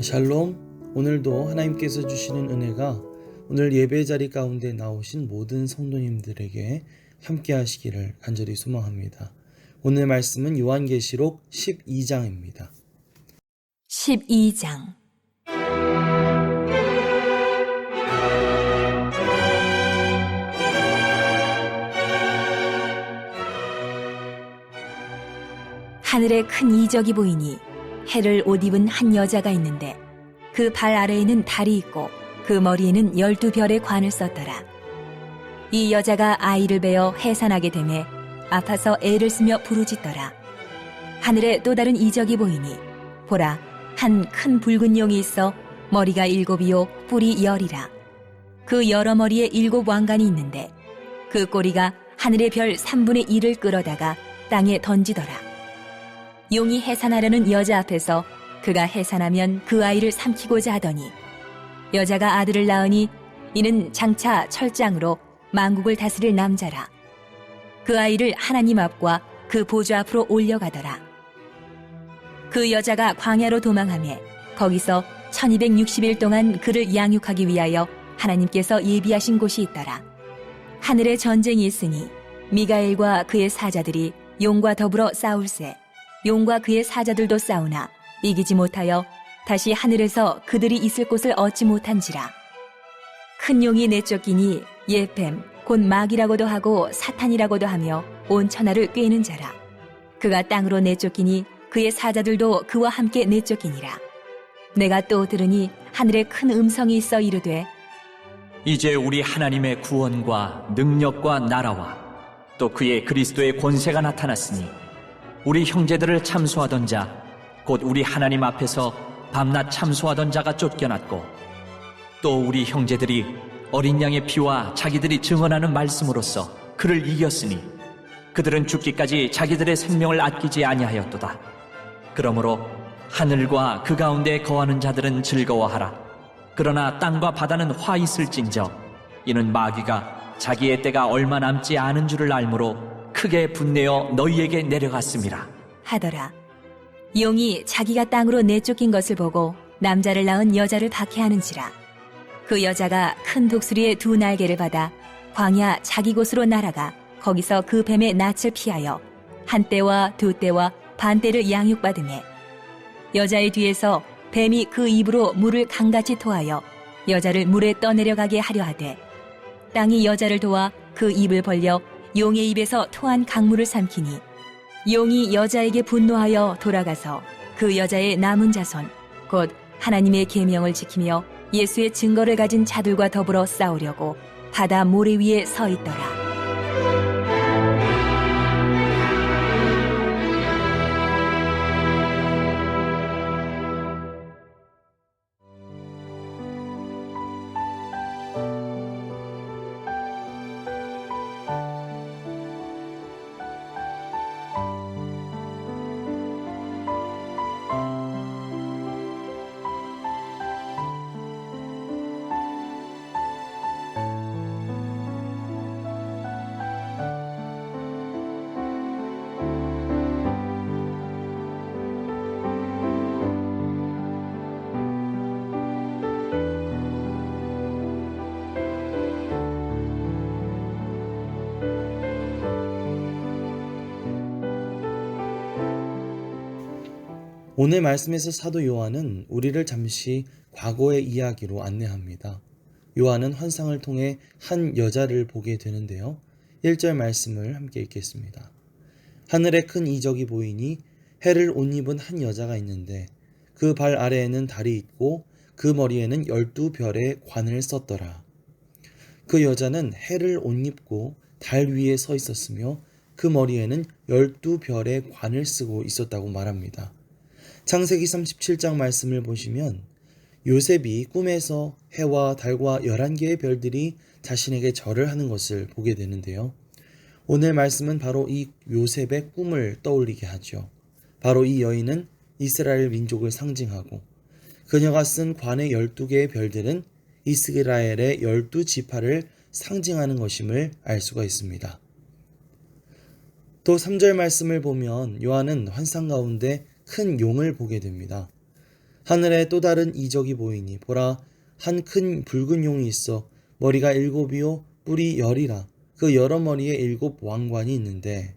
샬롬. 오늘도 하나님께서 주시는 은혜가 오늘 예배 자리 가운데 나오신 모든 성도님들에게 함께 하시기를 간절히 소망합니다. 오늘 말씀은 요한계시록 12장입니다. 12장. 하늘에 큰 이적이 보이니 해를 옷 입은 한 여자가 있는데 그 발 아래에는 달이 있고 그 머리에는 12별의 관을 썼더라. 이 여자가 아이를 베어 해산하게 되매 아파서 애를 쓰며 부르짖더라. 하늘에 또 다른 이적이 보이니 보라, 한 큰 붉은 용이 있어 머리가 7이요 뿔이 10이라. 그 여러 머리에 7 왕관이 있는데 그 꼬리가 하늘의 별 3분의 1을 끌어다가 땅에 던지더라. 용이 해산하려는 여자 앞에서 그가 해산하면 그 아이를 삼키고자 하더니 여자가 아들을 낳으니 이는 장차 철장으로 만국을 다스릴 남자라. 그 아이를 하나님 앞과 그 보좌 앞으로 올려가더라. 그 여자가 광야로 도망하며 거기서 1260일 동안 그를 양육하기 위하여 하나님께서 예비하신 곳이 있더라. 하늘에 전쟁이 있으니 미가엘과 그의 사자들이 용과 더불어 싸울세. 용과 그의 사자들도 싸우나 이기지 못하여 다시 하늘에서 그들이 있을 곳을 얻지 못한지라. 큰 용이 내쫓기니 예뱀 곧 마귀라고도 하고 사탄이라고도 하며 온 천하를 꿰는 자라. 그가 땅으로 내쫓기니 그의 사자들도 그와 함께 내쫓기니라. 내가 또 들으니 하늘에 큰 음성이 있어 이르되 이제 우리 하나님의 구원과 능력과 나라와 또 그의 그리스도의 권세가 나타났으니 우리 형제들을 참소하던 자 곧 우리 하나님 앞에서 밤낮 참소하던 자가 쫓겨났고 또 우리 형제들이 어린 양의 피와 자기들이 증언하는 말씀으로써 그를 이겼으니 그들은 죽기까지 자기들의 생명을 아끼지 아니하였도다. 그러므로 하늘과 그 가운데 거하는 자들은 즐거워하라. 그러나 땅과 바다는 화 있을진저 이는 마귀가 자기의 때가 얼마 남지 않은 줄을 알므로 크게 분내어 너희에게 내려갔음이라 하더라. 용이 자기가 땅으로 내쫓긴 것을 보고 남자를 낳은 여자를 박해하는지라. 그 여자가 큰 독수리의 2 날개를 받아 광야 자기 곳으로 날아가 거기서 그 뱀의 낯을 피하여 한 떼와 2 떼와 반 떼를 양육받으매 여자의 뒤에서 뱀이 그 입으로 물을 강같이 토하여 여자를 물에 떠내려가게 하려 하되 땅이 여자를 도와 그 입을 벌려 용의 입에서 토한 강물을 삼키니 용이 여자에게 분노하여 돌아가서 그 여자의 남은 자손 곧 하나님의 계명을 지키며 예수의 증거를 가진 자들과 더불어 싸우려고 바다 모래 위에 서 있더라. 오늘 말씀에서 사도 요한은 우리를 잠시 과거의 이야기로 안내합니다. 요한은 환상을 통해 한 여자를 보게 되는데요. 1절 말씀을 함께 읽겠습니다. 하늘에 큰 이적이 보이니 해를 옷 입은 한 여자가 있는데 그 발 아래에는 달이 있고 그 머리에는 12별의 관을 썼더라. 그 여자는 해를 옷 입고 달 위에 서 있었으며 그 머리에는 12별의 관을 쓰고 있었다고 말합니다. 창세기 37장 말씀을 보시면 요셉이 꿈에서 해와 달과 11개의 별들이 자신에게 절을 하는 것을 보게 되는데요. 오늘 말씀은 바로 이 요셉의 꿈을 떠올리게 하죠. 바로 이 여인은 이스라엘 민족을 상징하고 그녀가 쓴 관의 12개의 별들은 이스라엘의 12지파를 상징하는 것임을 알 수가 있습니다. 또 3절 말씀을 보면 요한은 환상 가운데 큰 용을 보게 됩니다. 하늘에 또 다른 이적이 보이니 보라, 한 큰 붉은 용이 있어 머리가 7이요 뿔이 10이라. 그 여러 머리에 7 왕관이 있는데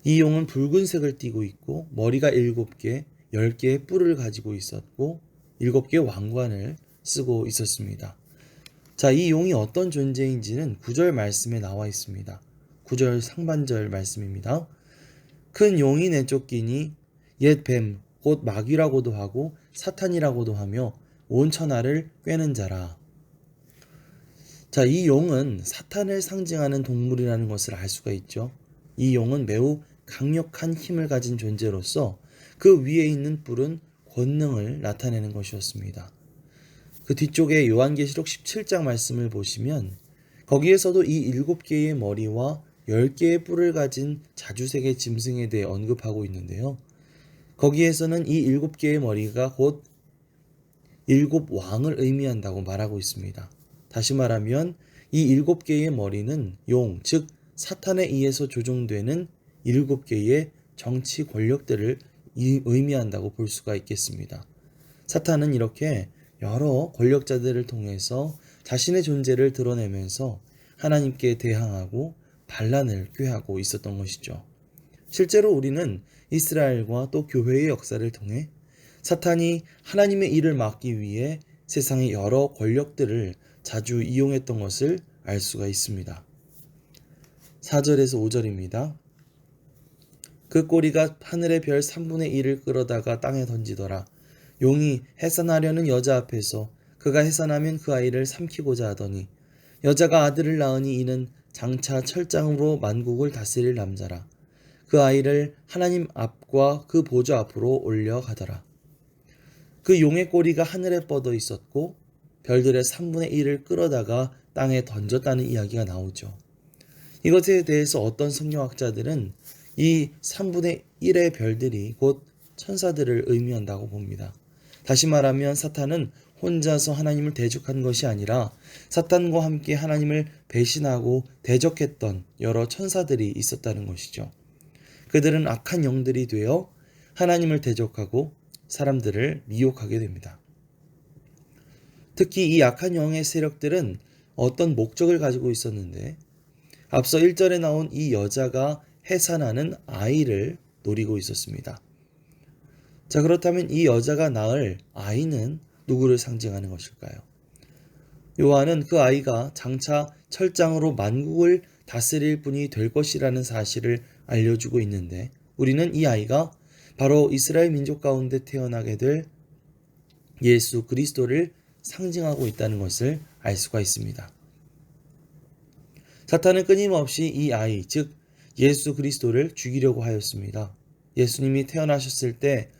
이 용은 붉은색을 띠고 있고 머리가 7개, 10개의 뿔을 가지고 있었고 7개의 왕관을 쓰고 있었습니다. 자, 이 용이 어떤 존재인지는 9절 말씀에 나와 있습니다. 9절 상반절 말씀입니다. 큰 용이 내쫓기니 옛 뱀, 곧 마귀라고도 하고 사탄이라고도 하며 온 천하를 꿰는 자라. 자, 이 용은 사탄을 상징하는 동물이라는 것을 알 수가 있죠. 이 용은 매우 강력한 힘을 가진 존재로서 그 위에 있는 뿔은 권능을 나타내는 것이었습니다. 그 뒤쪽에 요한계시록 17장 말씀을 보시면 거기에서도 이 7개의 머리와 10개의 뿔을 가진 자주색의 짐승에 대해 언급하고 있는데요. 거기에서는 이 7개의 머리가 곧 7 왕을 의미한다고 말하고 있습니다. 다시 말하면 이 7개의 머리는 용, 즉 사탄에 의해서 조종되는 7개의 정치 권력들을 의미한다고 볼 수가 있겠습니다. 사탄은 이렇게 여러 권력자들을 통해서 자신의 존재를 드러내면서 하나님께 대항하고 반란을 꾀하고 있었던 것이죠. 실제로 우리는 이스라엘과 또 교회의 역사를 통해 사탄이 하나님의 일을 막기 위해 세상의 여러 권력들을 자주 이용했던 것을 알 수가 있습니다. 4절에서 5절입니다. 그 꼬리가 하늘의 별 3분의 1을 끌어다가 땅에 던지더라. 용이 해산하려는 여자 앞에서 그가 해산하면 그 아이를 삼키고자 하더니 여자가 아들을 낳으니 이는 장차 철장으로 만국을 다스릴 남자라. 그 아이를 하나님 앞과 그 보좌 앞으로 올려가더라. 그 용의 꼬리가 하늘에 뻗어 있었고 별들의 3분의 1을 끌어다가 땅에 던졌다는 이야기가 나오죠. 이것에 대해서 어떤 성경학자들은 이 3분의 1의 별들이 곧 천사들을 의미한다고 봅니다. 다시 말하면 사탄은 혼자서 하나님을 대적한 것이 아니라 사탄과 함께 하나님을 배신하고 대적했던 여러 천사들이 있었다는 것이죠. 그들은 악한 영들이 되어 하나님을 대적하고 사람들을 미혹하게 됩니다. 특히 이 악한 영의 세력들은 어떤 목적을 가지고 있었는데 앞서 1절에 나온 이 여자가 해산하는 아이를 노리고 있었습니다. 자, 그렇다면 이 여자가 낳을 아이는 누구를 상징하는 것일까요? 요한은 그 아이가 장차 철장으로 만국을 다스릴 분이 될 것이라는 사실을 알려주고 있는데 우리는 이 아이가 바로 이스라엘 민족 가운데 태어나게 될 예수 그리스도를 상징하고 있다는 것을 알 수가 있습니다. 사탄은 끊임없이 이 아이, 즉 예수 그리스도를 죽이려고 하였습니다. 예수님이 태어나셨을 때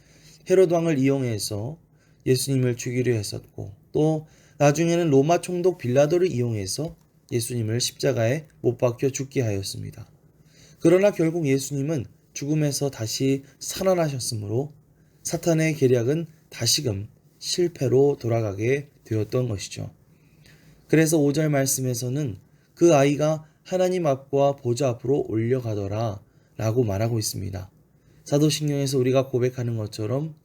헤롯 왕을 이용해서 예수님을 죽이려 했었고 또 나중에는 로마 총독 빌라도를 이용해서 예수님을 십자가에 못 박혀 죽게 하였습니다. 그러나 결국 예수님은 죽음에서 다시 살아나셨으므로 사탄의 계략은 다시금 실패로 돌아가게 되었던 것이죠. 그래서 5절 말씀에서는 그 아이가 하나님 앞과 보좌 앞으로 올려가더라 라고 말하고 있습니다. 사도신경에서 우리가 고백하는 것처럼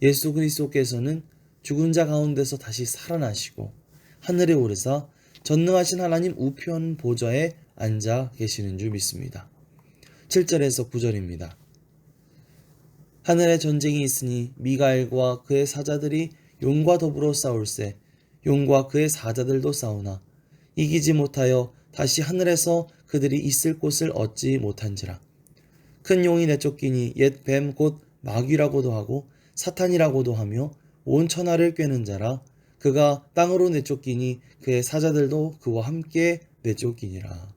예수 그리스도께서는 죽은 자 가운데서 다시 살아나시고 하늘에 오르사 전능하신 하나님 우편 보좌에 앉아 계시는 줄 믿습니다. 7절에서 9절입니다. 하늘에 전쟁이 있으니 미가엘과 그의 사자들이 용과 더불어 싸울세 용과 그의 사자들도 싸우나 이기지 못하여 다시 하늘에서 그들이 있을 곳을 얻지 못한지라. 큰 용이 내쫓기니 옛 뱀 곧 마귀라고도 하고 사탄이라고도 하며 온 천하를 꿰는 자라. 그가 땅으로 내쫓기니 그의 사자들도 그와 함께 내쫓기니라.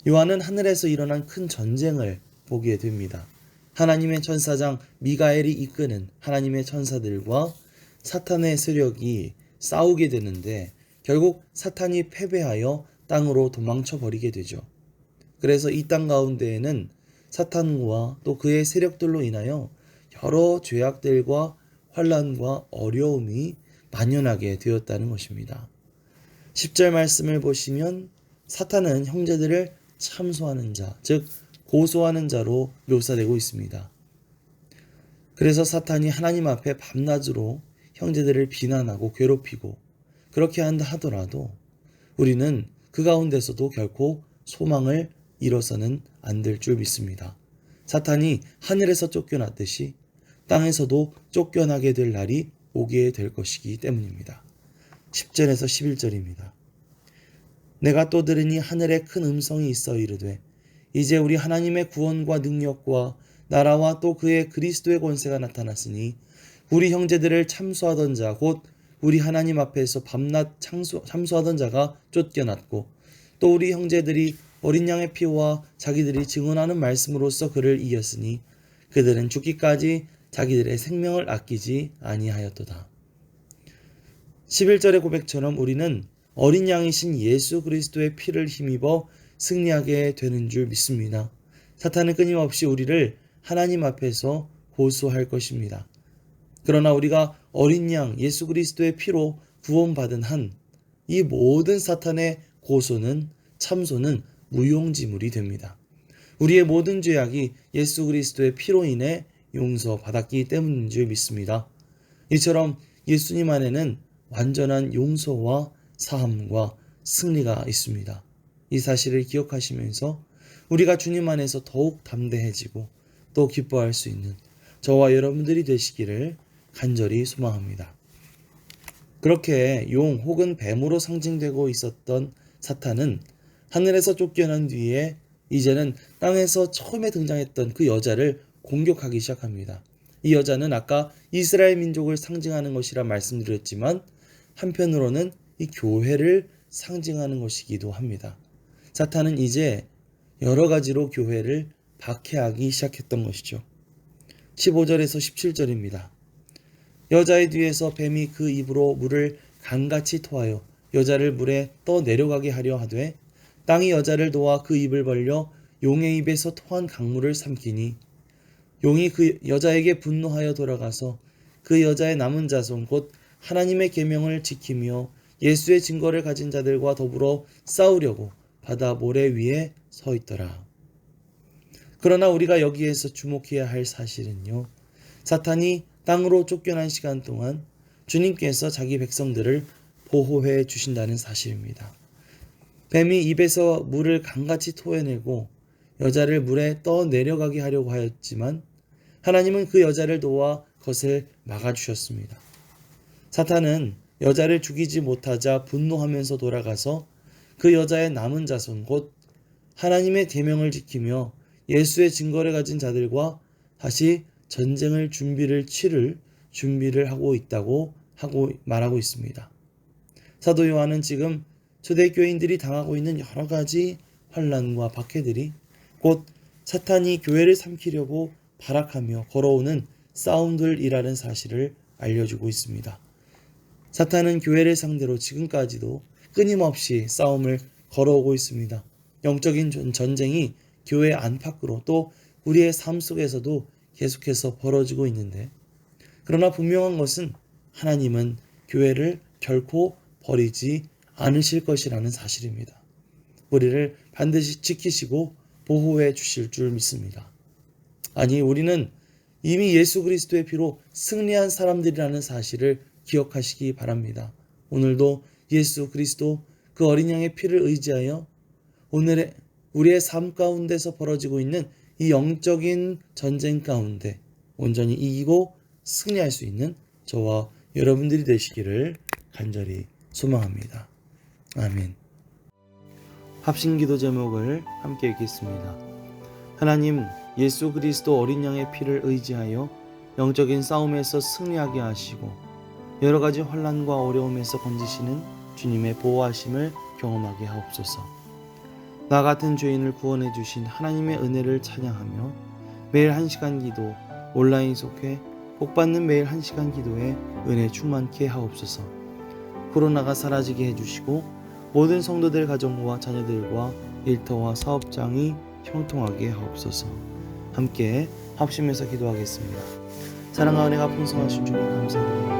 요한은 하늘에서 일어난 큰 전쟁을 보게 됩니다. 하나님의 천사장 미가엘이 이끄는 하나님의 천사들과 사탄의 세력이 싸우게 되는데 결국 사탄이 패배하여 땅으로 도망쳐 버리게 되죠. 그래서 이 땅 가운데에는 사탄과 또 그의 세력들로 인하여 여러 죄악들과 환난과 어려움이 만연하게 되었다는 것입니다. 10절 말씀을 보시면 사탄은 형제들을 참소하는 자, 즉 고소하는 자로 묘사되고 있습니다. 그래서 사탄이 하나님 앞에 밤낮으로 형제들을 비난하고 괴롭히고 그렇게 한다 하더라도 우리는 그 가운데서도 결코 소망을 잃어서는 안 될 줄 믿습니다. 사탄이 하늘에서 쫓겨났듯이 땅에서도 쫓겨나게 될 날이 오게 될 것이기 때문입니다. 10절에서 11절입니다. 내가 또 들으니 하늘에 큰 음성이 있어 이르되 이제 우리 하나님의 구원과 능력과 나라와 또 그의 그리스도의 권세가 나타났으니 우리 형제들을 참수하던 자 곧 우리 하나님 앞에서 밤낮 참수하던 자가 쫓겨났고 또 우리 형제들이 어린 양의 피와 자기들이 증언하는 말씀으로써 그를 이겼으니 그들은 죽기까지 자기들의 생명을 아끼지 아니하였도다. 11절의 고백처럼 우리는 어린 양이신 예수 그리스도의 피를 힘입어 승리하게 되는 줄 믿습니다. 사탄은 끊임없이 우리를 하나님 앞에서 고소할 것입니다. 그러나 우리가 어린 양 예수 그리스도의 피로 구원받은 한 이 모든 사탄의 고소는 참소는 무용지물이 됩니다. 우리의 모든 죄악이 예수 그리스도의 피로 인해 용서받았기 때문인 줄 믿습니다. 이처럼 예수님 안에는 완전한 용서와 사함과 승리가 있습니다. 이 사실을 기억하시면서 우리가 주님 안에서 더욱 담대해지고 또 기뻐할 수 있는 저와 여러분들이 되시기를 간절히 소망합니다. 그렇게 용 혹은 뱀으로 상징되고 있었던 사탄은 하늘에서 쫓겨난 뒤에 이제는 땅에서 처음에 등장했던 그 여자를 공격하기 시작합니다. 이 여자는 아까 이스라엘 민족을 상징하는 것이라 말씀드렸지만 한편으로는 이 교회를 상징하는 것이기도 합니다. 사탄은 이제 여러 가지로 교회를 박해하기 시작했던 것이죠. 15절에서 17절입니다. 여자의 뒤에서 뱀이 그 입으로 물을 강같이 토하여 여자를 물에 떠 내려가게 하려 하되 땅이 여자를 도와 그 입을 벌려 용의 입에서 토한 강물을 삼키니 용이 그 여자에게 분노하여 돌아가서 그 여자의 남은 자손 곧 하나님의 계명을 지키며 예수의 증거를 가진 자들과 더불어 싸우려고 바다 모래 위에 서 있더라. 그러나 우리가 여기에서 주목해야 할 사실은요. 사탄이 땅으로 쫓겨난 시간 동안 주님께서 자기 백성들을 보호해 주신다는 사실입니다. 뱀이 입에서 물을 강같이 토해내고 여자를 물에 떠 내려가게 하려고 하였지만 하나님은 그 여자를 도와 그것을 막아주셨습니다. 사탄은 여자를 죽이지 못하자 분노하면서 돌아가서 그 여자의 남은 자손 곧 하나님의 계명을 지키며 예수의 증거를 가진 자들과 다시 전쟁을 준비를 하고 있다고 말하고 있습니다. 사도 요한은 지금 초대교인들이 당하고 있는 여러 가지 환난과 박해들이 곧 사탄이 교회를 삼키려고 발악하며 걸어오는 싸움들이라는 사실을 알려주고 있습니다. 사탄은 교회를 상대로 지금까지도 끊임없이 싸움을 걸어오고 있습니다. 영적인 전쟁이 교회 안팎으로 또 우리의 삶 속에서도 계속해서 벌어지고 있는데 그러나 분명한 것은 하나님은 교회를 결코 버리지 않으실 것이라는 사실입니다. 우리를 반드시 지키시고 보호해 주실 줄 믿습니다. 아니 우리는 이미 예수 그리스도의 피로 승리한 사람들이라는 사실을 기억하시기 바랍니다. 오늘도 예수 그리스도 그 어린 양의 피를 의지하여 오늘의 우리의 삶 가운데서 벌어지고 있는 이 영적인 전쟁 가운데 온전히 이기고 승리할 수 있는 저와 여러분들이 되시기를 간절히 소망합니다. 아멘. 합심기도 제목을 함께 읽겠습니다. 하나님, 예수 그리스도 어린 양의 피를 의지하여 영적인 싸움에서 승리하게 하시고 여러 가지 환난과 어려움에서 건지시는 주님의 보호하심을 경험하게 하옵소서. 나 같은 죄인을 구원해 주신 하나님의 은혜를 찬양하며 매일 1시간 기도 온라인 속해 복받는 매일 1시간 기도에 은혜 충만케 하옵소서. 코로나가 사라지게 해주시고 모든 성도들 가정과 자녀들과 일터와 사업장이 형통하게 하옵소서. 함께 합심해서 기도하겠습니다. 사랑과 은혜가 풍성하신 주님 감사드립니다.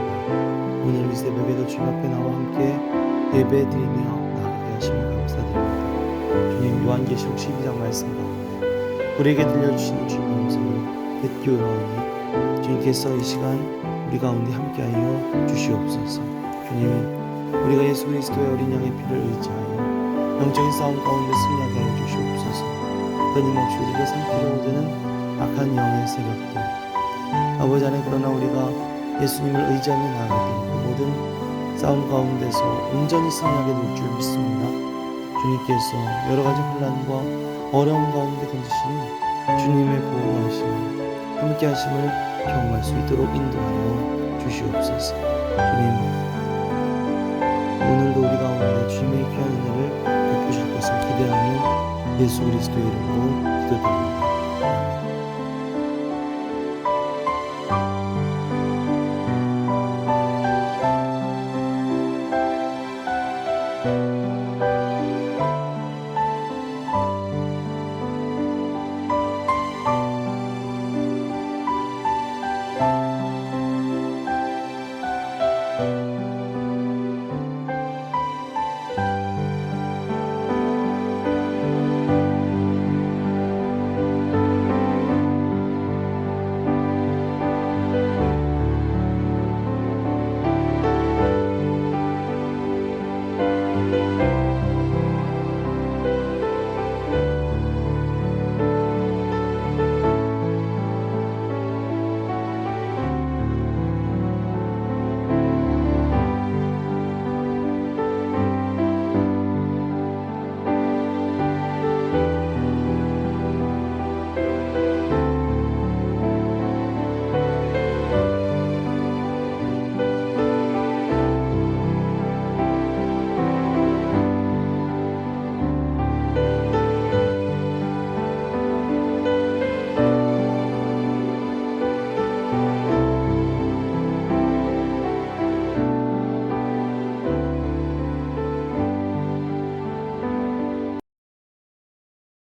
오늘 이 새벽에도 주님 앞에 나와 함께 예배드리며 나아가게 하심을 감사드립니다. 주님 요한계시록 12장 말씀 가운데 우리에게 들려주신 주님의 음성을 듣기오나오니 주님께서 이 시간 우리 가운데 함께하여 주시옵소서. 주님, 우리가 예수 그리스도의 어린 양의 피를 의지하여 영적인 싸움 가운데 승리하게 하여 주시옵소서. 끊임없이 우리를 삼키려고 드는 악한 영의 세력들, 아버지 하나님, 그러나 우리가 예수님을 의지하며 나아갈 때 그 모든 싸움 가운데서 온전히 승리하게 될 줄 믿습니다. 주님께서 여러 가지 혼란과 어려움 가운데 건지시니 주님의 보호하심을, 함께 하심을 경험할 수 있도록 인도하여 주시옵소서. 주님, 오늘도 우리 가운데 주님의 귀한 은혜를 베푸실 것을 기대하며 예수 그리스도의 이름으로 기도드립니다.